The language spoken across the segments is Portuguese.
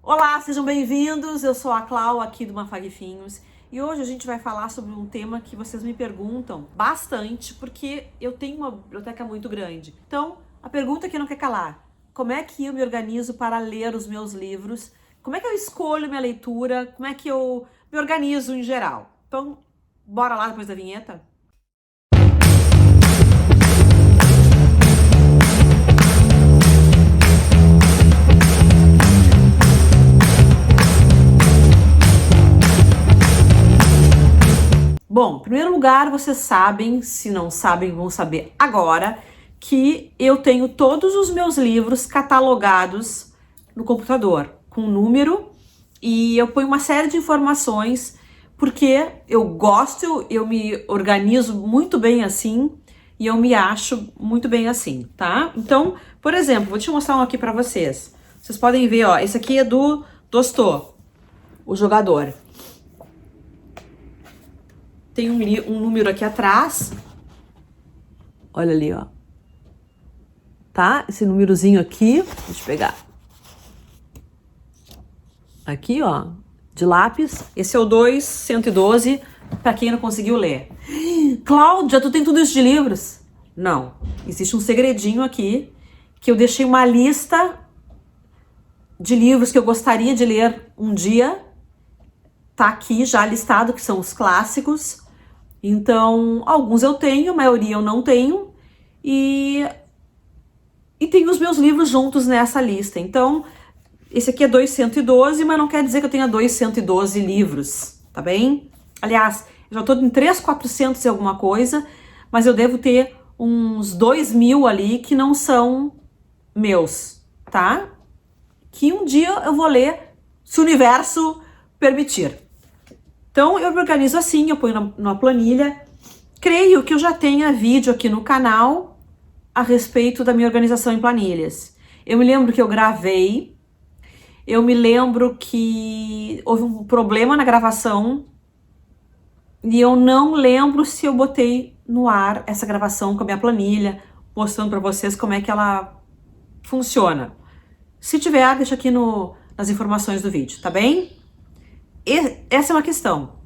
Olá, sejam bem-vindos. Eu sou a Clau aqui do Mafaguefinhos e hoje a gente vai falar sobre um tema que vocês me perguntam bastante porque eu tenho uma biblioteca muito grande. Então, a pergunta que não quer calar: como é que eu me organizo para ler os meus livros? Como é que eu escolho minha leitura? Como é que eu me organizo em geral? Então, bora lá depois da vinheta? Bom, em primeiro lugar, vocês sabem, se não sabem, vão saber agora, que eu tenho todos os meus livros catalogados no computador, com número, e eu ponho uma série de informações, porque eu gosto, eu me organizo muito bem assim, e eu me acho muito bem assim, tá? Então, por exemplo, vou te mostrar um aqui pra vocês. Vocês podem ver, ó, esse aqui é do Tolstói, o jogador. Tem um número aqui atrás. Olha ali, ó. Tá? Esse númerozinho aqui. Deixa eu pegar. Aqui, ó. De lápis. Esse é o 2112, para quem não conseguiu ler. Cláudia, tu tem tudo isso de livros? Não. Existe um segredinho aqui, que eu deixei uma lista de livros que eu gostaria de ler um dia. Tá aqui já listado, que são os clássicos. Então, alguns eu tenho, a maioria eu não tenho, e tenho os meus livros juntos nessa lista. Então, esse aqui é 2112, mas não quer dizer que eu tenha 2112 livros, tá bem? Aliás, eu já tô em 3.400 e alguma coisa, mas eu devo ter uns 2.000 ali que não são meus, tá? Que um dia eu vou ler, se o universo permitir. Então, eu me organizo assim, eu ponho numa planilha. Creio que eu já tenha vídeo aqui no canal a respeito da minha organização em planilhas. Eu me lembro que eu gravei, eu me lembro que houve um problema na gravação e eu não lembro se eu botei no ar essa gravação com a minha planilha, mostrando para vocês como é que ela funciona. Se tiver, deixa aqui nas informações do vídeo, tá bem? Essa é uma questão.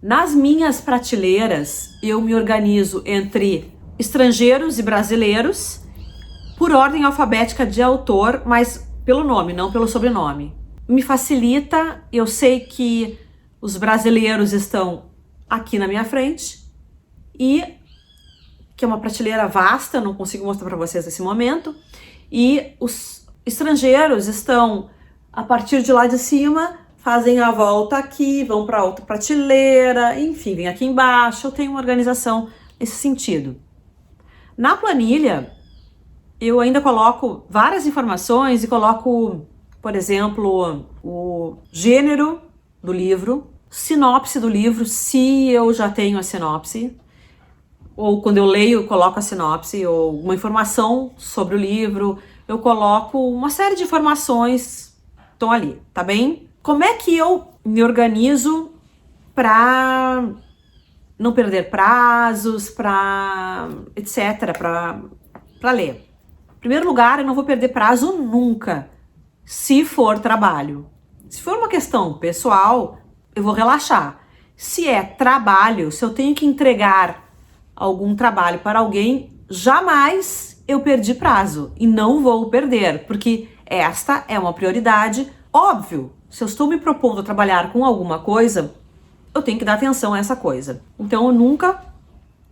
Nas minhas prateleiras, eu me organizo entre estrangeiros e brasileiros, por ordem alfabética de autor, mas pelo nome, não pelo sobrenome. Me facilita, eu sei que os brasileiros estão aqui na minha frente, e que é uma prateleira vasta, não consigo mostrar para vocês nesse momento, e os estrangeiros estão a partir de lá de cima, fazem a volta aqui, vão para outra prateleira, enfim, vem aqui embaixo. Eu tenho uma organização nesse sentido. Na planilha, eu ainda coloco várias informações e coloco, por exemplo, o gênero do livro, sinopse do livro, se eu já tenho a sinopse, ou quando eu leio, eu coloco a sinopse, ou uma informação sobre o livro, eu coloco uma série de informações, estão ali, tá bem? Como é que eu me organizo para não perder prazos, para etc, para ler? Em primeiro lugar, eu não vou perder prazo nunca, se for trabalho. Se for uma questão pessoal, eu vou relaxar. Se é trabalho, se eu tenho que entregar algum trabalho para alguém, jamais eu perdi prazo e não vou perder, porque esta é uma prioridade, óbvio. Se eu estou me propondo a trabalhar com alguma coisa, eu tenho que dar atenção a essa coisa. Então, eu nunca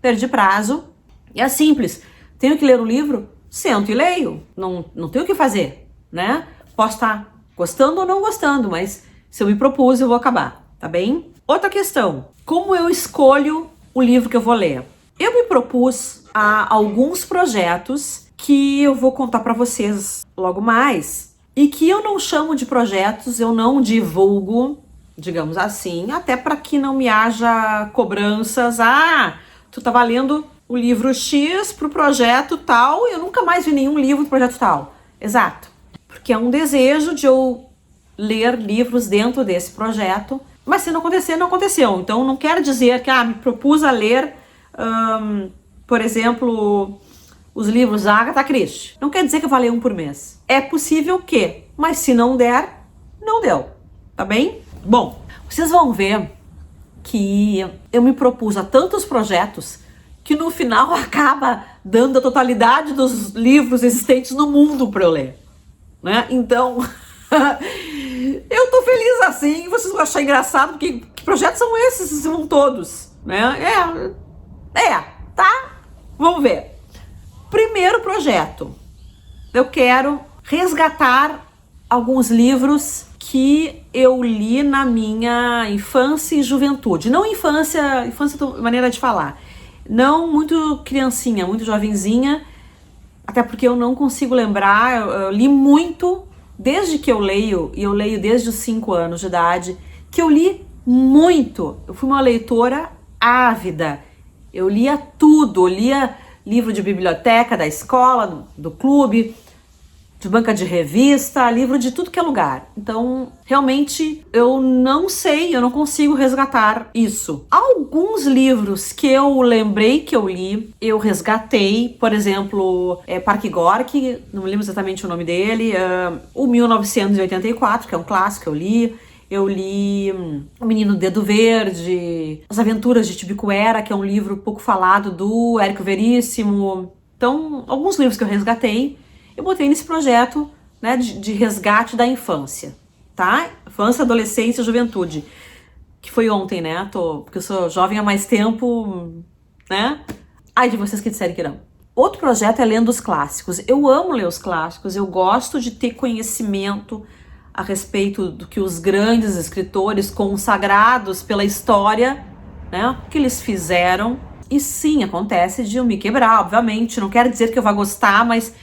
perdi prazo. E é simples. Tenho que ler um livro? Sento e leio. Não tenho o que fazer, né? Posso estar gostando ou não gostando, mas se eu me propus, eu vou acabar, tá bem? Outra questão. Como eu escolho o livro que eu vou ler? Eu me propus a alguns projetos que eu vou contar para vocês logo mais, e que eu não chamo de projetos, eu não divulgo, digamos assim, até para que não me haja cobranças. Ah, tu tá lendo o livro X pro projeto tal, e eu nunca mais vi nenhum livro do projeto tal. Exato. Porque é um desejo de eu ler livros dentro desse projeto, mas se não acontecer, não aconteceu. Então não quer dizer que me propus a ler, por exemplo, os livros da Agatha Christie. Não quer dizer que eu vou ler um por mês. É possível que mas se não der, não deu, tá bem? Bom, vocês vão ver que eu me propus a tantos projetos que no final acaba dando a totalidade dos livros existentes no mundo para eu ler, né? Então, eu tô feliz assim, vocês vão achar engraçado, porque que projetos são esses? São todos, né? Tá? Vamos ver. Primeiro projeto, eu quero resgatar alguns livros que eu li na minha infância e juventude. Não infância de maneira de falar. Não muito criancinha, muito jovenzinha, até porque eu não consigo lembrar. Eu li muito, desde que eu leio, e eu leio desde os 5 anos de idade, que eu li muito. Eu fui uma leitora ávida. Eu lia tudo, eu lia livro de biblioteca da escola, do clube, de banca de revista, livro de tudo que é lugar. Então, realmente, eu não sei, eu não consigo resgatar isso. Alguns livros que eu lembrei que eu li, eu resgatei. Por exemplo, Park Gorky, não me lembro exatamente o nome dele, o 1984, que é um clássico, eu li. Eu li O Menino do Dedo Verde, As Aventuras de Tibicuera, que é um livro pouco falado do Érico Veríssimo. Então, alguns livros que eu resgatei, eu botei nesse projeto, né, de resgate da infância, tá? Infância, adolescência e juventude. Que foi ontem, né? Porque eu sou jovem há mais tempo, né? Ai de vocês que disserem que não. Outro projeto é lendo os clássicos. Eu amo ler os clássicos, eu gosto de ter conhecimento a respeito do que os grandes escritores consagrados pela história, né, que eles fizeram. E sim, acontece de eu me quebrar, obviamente. Não quero dizer que eu vá gostar, mas,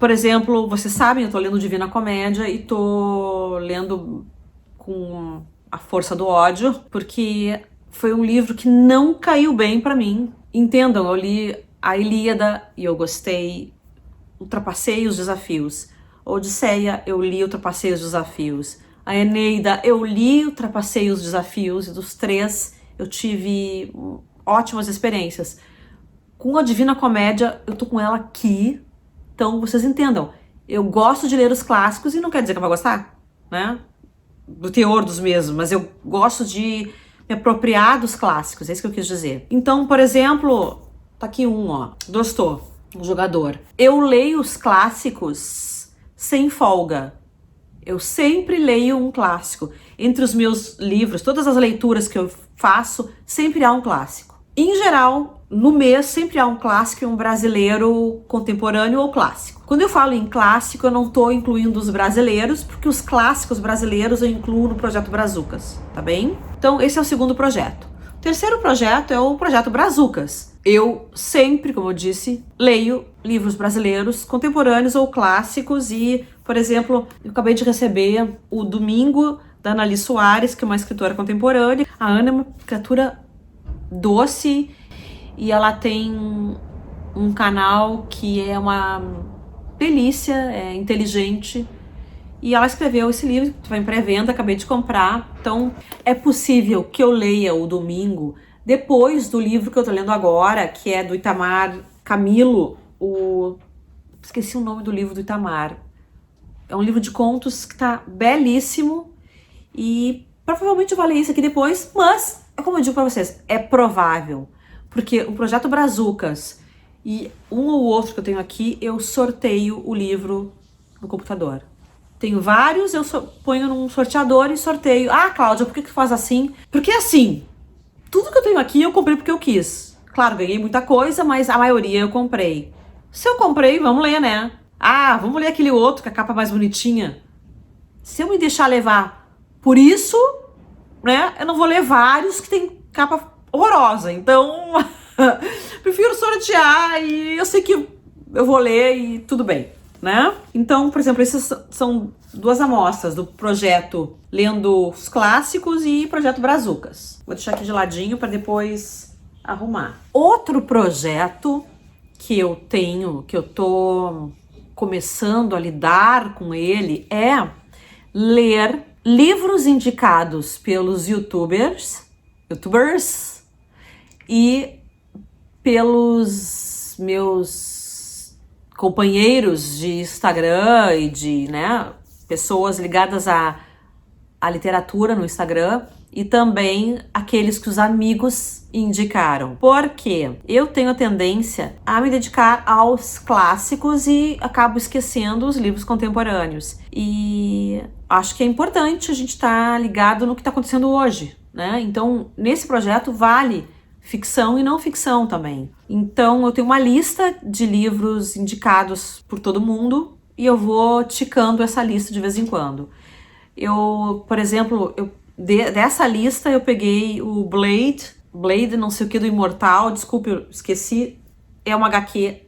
por exemplo, vocês sabem, eu tô lendo Divina Comédia e tô lendo com a força do ódio, porque foi um livro que não caiu bem pra mim. Entendam, eu li a Ilíada e eu gostei, ultrapassei os desafios. Odisseia, eu li, ultrapassei os desafios. A Eneida, eu li, ultrapassei os desafios. E dos 3, eu tive ótimas experiências. Com a Divina Comédia, eu tô com ela aqui. Então, vocês entendam. Eu gosto de ler os clássicos e não quer dizer que eu vou gostar, né? Do teor dos mesmos, mas eu gosto de me apropriar dos clássicos, é isso que eu quis dizer. Então, por exemplo, tá aqui Dostô, um jogador. Eu leio os clássicos sem folga. Eu sempre leio um clássico. Entre os meus livros, todas as leituras que eu faço, sempre há um clássico. Em geral, no mês, sempre há um clássico e um brasileiro contemporâneo ou clássico. Quando eu falo em clássico, eu não estou incluindo os brasileiros, porque os clássicos brasileiros eu incluo no Projeto Brazucas, tá bem? Então, esse é o segundo projeto. O terceiro projeto é o Projeto Brazucas. Eu sempre, como eu disse, leio livros brasileiros contemporâneos ou clássicos e, por exemplo, eu acabei de receber o Domingo, da Anali Soares, que é uma escritora contemporânea. A Ana é uma criatura doce e ela tem um canal que é uma delícia, é inteligente. E ela escreveu esse livro, que vai em pré-venda, acabei de comprar. Então, é possível que eu leia o Domingo depois do livro que eu tô lendo agora, que é do Itamar Camilo, esqueci o nome do livro do Itamar. É um livro de contos que tá belíssimo e provavelmente eu vou ler isso aqui depois, mas, como eu digo pra vocês, é provável, porque o Projeto Brazucas e um ou outro que eu tenho aqui, eu sorteio o livro no computador. Tenho vários, eu ponho num sorteador e sorteio. Ah, Cláudia, por que faz assim? Porque assim, tudo que eu tenho aqui eu comprei porque eu quis. Claro, ganhei muita coisa, mas a maioria eu comprei. Se eu comprei, vamos ler, né? Ah, vamos ler aquele outro, com a capa mais bonitinha. Se eu me deixar levar por isso, né, eu não vou ler vários que tem capa horrorosa. Então, prefiro sortear e eu sei que eu vou ler e tudo bem, né? Então, por exemplo, essas são 2 amostras do projeto Lendo os Clássicos e Projeto Brazucas. Vou deixar aqui de ladinho para depois arrumar. Outro projeto que eu tenho, que eu tô começando a lidar com ele, é ler livros indicados pelos youtubers e pelos meus companheiros de Instagram e de, né, pessoas ligadas à literatura no Instagram e também aqueles que os amigos indicaram. Porque eu tenho a tendência a me dedicar aos clássicos e acabo esquecendo os livros contemporâneos. E acho que é importante a gente estar ligado no que está acontecendo hoje, né? Então, nesse projeto vale ficção e não ficção também. Então, eu tenho uma lista de livros indicados por todo mundo e eu vou ticando essa lista de vez em quando. Por exemplo, dessa lista eu peguei o Blade não sei o que do Imortal, desculpe, eu esqueci, é uma HQ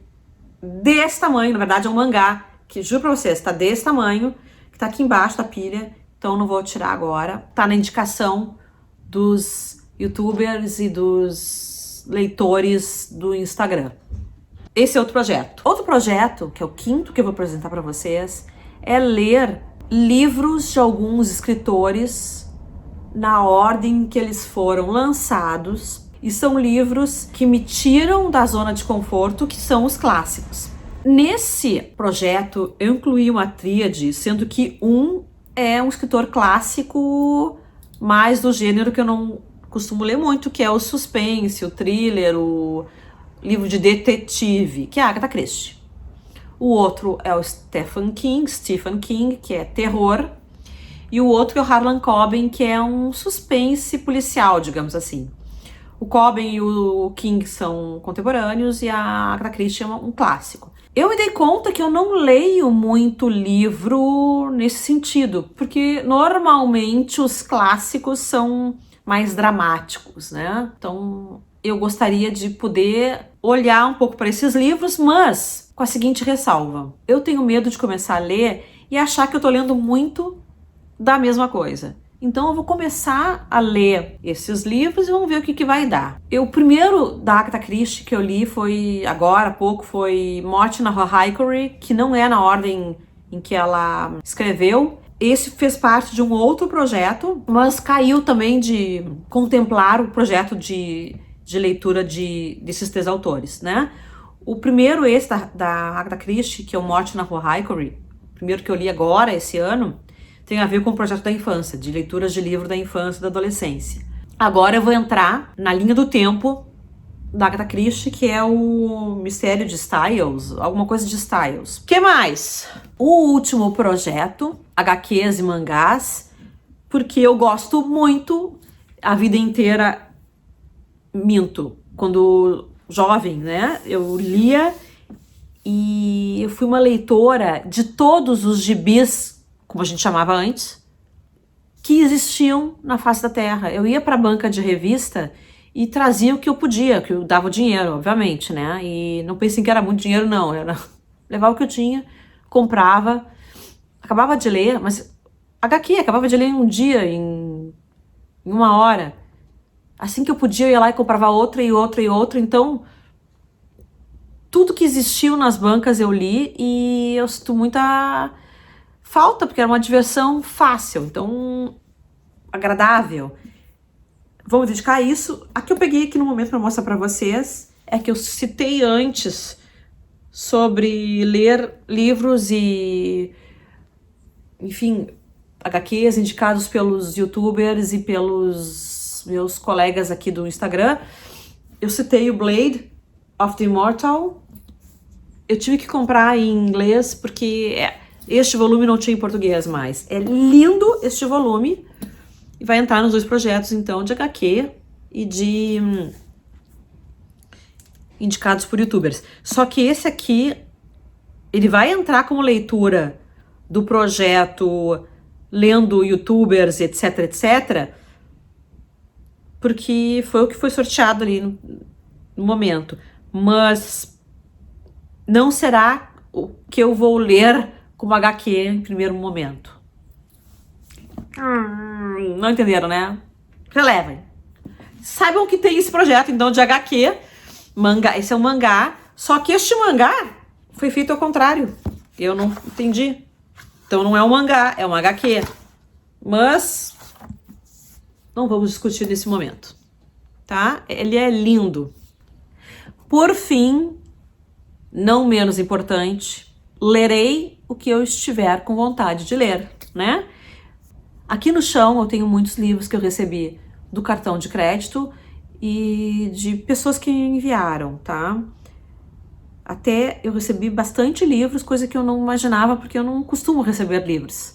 desse tamanho, na verdade é um mangá, que juro pra vocês, tá desse tamanho, que tá aqui embaixo da pilha, então não vou tirar agora, tá na indicação dos youtubers e dos leitores do Instagram. Esse é outro projeto. Outro projeto, que é o quinto que eu vou apresentar pra vocês, é ler livros de alguns escritores na ordem que eles foram lançados, e são livros que me tiram da zona de conforto, que são os clássicos. Nesse projeto eu incluí uma tríade, sendo que um é um escritor clássico mais do gênero que eu não costumo ler muito, que é o suspense, o thriller, o livro de detetive, que é a Agatha Christie. O outro é o Stephen King, que é terror. E o outro é o Harlan Coben, que é um suspense policial, digamos assim. O Coben e o King são contemporâneos e a Agatha Christie é um clássico. Eu me dei conta que eu não leio muito livro nesse sentido, porque normalmente os clássicos são mais dramáticos, né? Então eu gostaria de poder olhar um pouco para esses livros, mas com a seguinte ressalva: eu tenho medo de começar a ler e achar que eu tô lendo muito da mesma coisa. Então eu vou começar a ler esses livros e vamos ver o que vai dar. O primeiro da Agatha Christie que eu li foi agora há pouco, foi Morte na Rua Highbury, que não é na ordem em que ela escreveu. Esse fez parte de um outro projeto, mas caiu também de contemplar o projeto de leitura desses três autores, né? O primeiro, esse da Agatha Christie, que é o Morte na Rua Highbury, o primeiro que eu li agora, esse ano, tem a ver com o projeto da infância, de leituras de livro da infância e da adolescência. Agora eu vou entrar na linha do tempo da Agatha Christie, que é o Mistério de Styles, alguma coisa de Styles. O que mais? O último projeto, HQs e mangás, porque eu gosto muito, a vida inteira, quando jovem, né, eu lia e eu fui uma leitora de todos os gibis, como a gente chamava antes, que existiam na face da Terra. Eu ia para a banca de revista e trazia o que eu podia, que eu dava o dinheiro, obviamente, né? E não pensem que era muito dinheiro, não. Era levar o que eu tinha, comprava, acabava de ler, mas HQ, acabava de ler em um dia, em uma hora. Assim que eu podia, eu ia lá e comprava outra e outra e outra. Então, tudo que existiu nas bancas eu li e eu sinto muita falta, porque era uma diversão fácil, então agradável. Vamos dedicar a isso. A que eu peguei aqui no momento para mostrar para vocês é que eu citei antes sobre ler livros e, enfim, HQs indicados pelos youtubers e pelos meus colegas aqui do Instagram. Eu citei o Blade of the Immortal. Eu tive que comprar em inglês porque este volume não tinha em português mais. É lindo este volume. E vai entrar nos dois projetos, então, de HQ e de indicados por youtubers. Só que esse aqui, ele vai entrar como leitura do projeto lendo youtubers, etc, etc, porque foi o que foi sorteado ali no momento. Mas não será o que eu vou ler como HQ em primeiro momento. Não entenderam, né? Relevem. Saibam que tem esse projeto, então, de HQ. Mangá, esse é um mangá. Só que este mangá foi feito ao contrário. Eu não entendi. Então não é um mangá, é um HQ. Mas não vamos discutir nesse momento, tá? Ele é lindo. Por fim, não menos importante, lerei o que eu estiver com vontade de ler, né? Aqui no chão eu tenho muitos livros que eu recebi do cartão de crédito e de pessoas que enviaram, tá? Até eu recebi bastante livros, coisa que eu não imaginava, porque eu não costumo receber livros.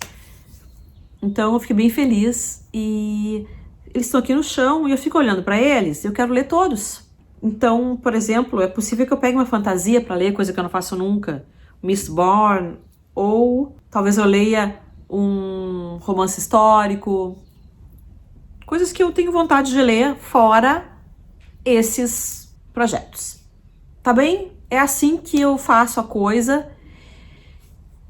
Então eu fiquei bem feliz e eles estão aqui no chão e eu fico olhando para eles, eu quero ler todos. Então, por exemplo, é possível que eu pegue uma fantasia para ler, coisa que eu não faço nunca, Mistborn, ou talvez eu leia um romance histórico, coisas que eu tenho vontade de ler fora esses projetos. Tá bem? É assim que eu faço a coisa.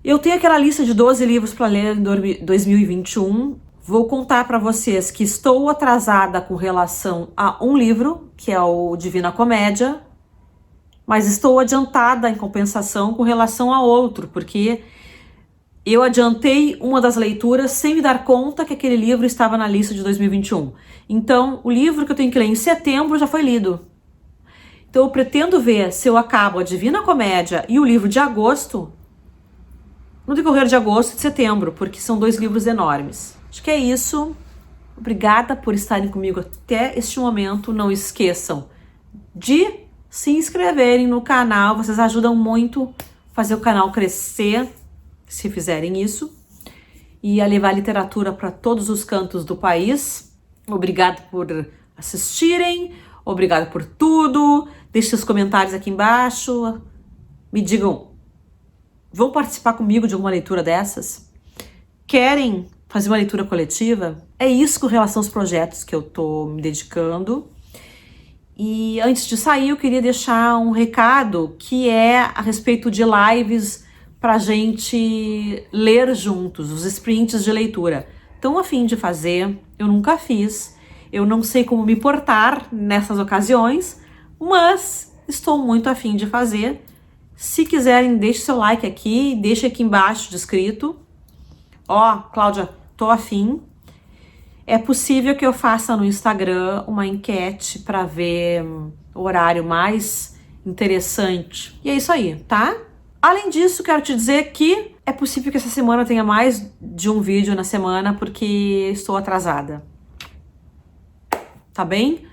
Eu tenho aquela lista de 12 livros para ler em 2021. Vou contar para vocês que estou atrasada com relação a um livro, que é o Divina Comédia, mas estou adiantada em compensação com relação a outro, porque eu adiantei uma das leituras sem me dar conta que aquele livro estava na lista de 2021. Então, o livro que eu tenho que ler em setembro já foi lido. Então, eu pretendo ver se eu acabo a Divina Comédia e o livro de agosto no decorrer de agosto e de setembro, porque são 2 livros enormes. Acho que é isso. Obrigada por estarem comigo até este momento. Não esqueçam de se inscreverem no canal. Vocês ajudam muito a fazer o canal crescer, se fizerem isso, e a levar literatura para todos os cantos do país. Obrigada por assistirem. Obrigada por tudo. Deixem os comentários aqui embaixo. Me digam, vão participar comigo de alguma leitura dessas? Querem fazer uma leitura coletiva? É isso com relação aos projetos que eu tô me dedicando. E antes de sair, eu queria deixar um recado que é a respeito de lives pra gente ler juntos, os sprints de leitura. Tão a fim de fazer, eu nunca fiz, eu não sei como me portar nessas ocasiões, mas estou muito a fim de fazer. Se quiserem, deixe seu like aqui, deixe aqui embaixo descrito. Ó, Cláudia, tô afim. É possível que eu faça no Instagram uma enquete para ver o horário mais interessante. E é isso aí, tá? Além disso, quero te dizer que é possível que essa semana tenha mais de um vídeo na semana, porque estou atrasada. Tá bem?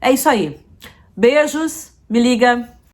É isso aí. Beijos, me liga.